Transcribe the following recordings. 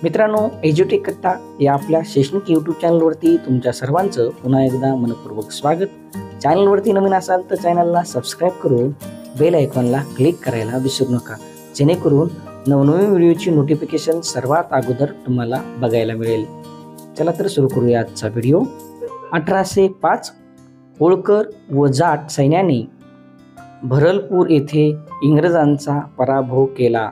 मित्रांनो, एज्युटेक कट्टा या आपल्या शैक्षणिक यूट्यूब चॅनलवरती तुमच्या सर्वांचं पुन्हा एकदा मनपूर्वक स्वागत. चॅनलवरती नवीन असाल तर चॅनलला सबस्क्राईब करून बेल आयकॉनला क्लिक करायला विसरू नका, जेणेकरून नवनवीन व्हिडिओची नोटिफिकेशन सर्वात अगोदर तुम्हाला बघायला मिळेल. चला तर सुरू करूया आजचा व्हिडिओ. 1805 होळकर व जाट सैन्याने भरलपूर येथे इंग्रजांचा पराभव केला.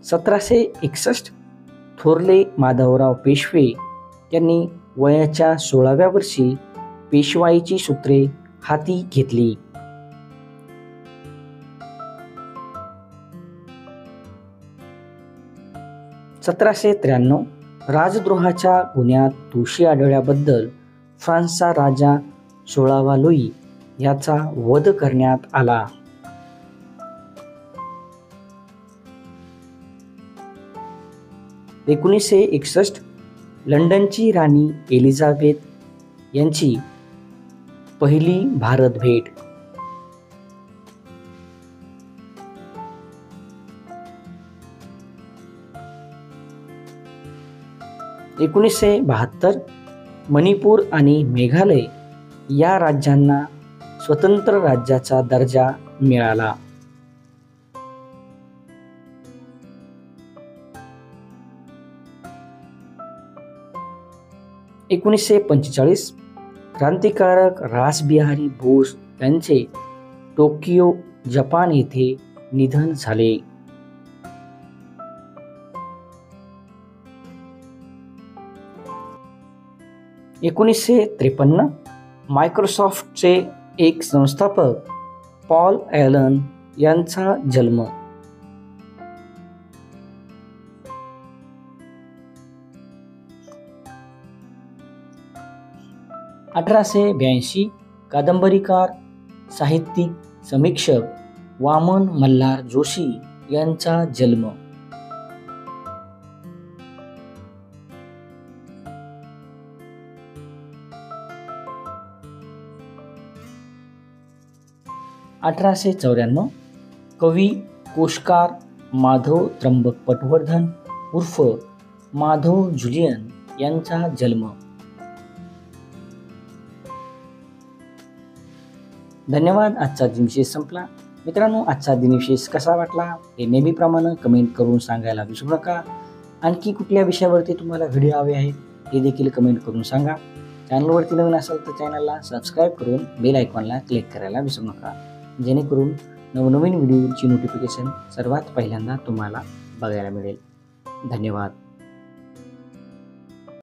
1761 थोरले माधवराव पेशवे यांनी वयाच्या 16व्या वर्षी पेशवाईची सूत्रे हाती घेतली. 1793 राजद्रोहाच्या गुन्ह्यात दोषी आढळल्याबद्दल फ्रान्सचा राजा 16वा लुई याचा वध करण्यात आला. 1961 लंडनची राणी एलिझाबेथ यांची पहिली भारत भेट. 1972 मणिपूर आणि मेघालय या राज्यांना स्वतंत्र राज्याचा दर्जा मिळाला. 1945 क्रांतिकारक रासबिहारी बोस यांचे टोकियो जपान येथे निधन झाले. 1953 मायक्रोसॉफ्टचे एक संस्थापक पॉल ॲलन यांचा जन्म. 1882 कादंबरीकार, साहित्यिक, समीक्षक वामन मल्हार जोशी यांचा जन्म. 1894 कवी, कोशकार माधव त्र्यंबक पटवर्धन उर्फ माधव जुलियन यांचा जन्म. धन्यवाद. आजचा दिनविशेष संपला. मित्रांनो, आजचा दिनविशेष कसा वाटला हे नेहमीप्रमाणे कमेंट करून सांगायला विसरू नका. आणखी कुठल्या विषयावरती तुम्हाला व्हिडिओ हवे आहेत हे देखील कमेंट करून सांगा. चॅनलवरती नवीन असाल तर चॅनलला सबस्क्राईब करून बेल आयकॉनला क्लिक करायला विसरू नका, जेणेकरून नवनवीन व्हिडिओची नोटिफिकेशन सर्वात पहिल्यांदा तुम्हाला बघायला मिळेल. धन्यवाद.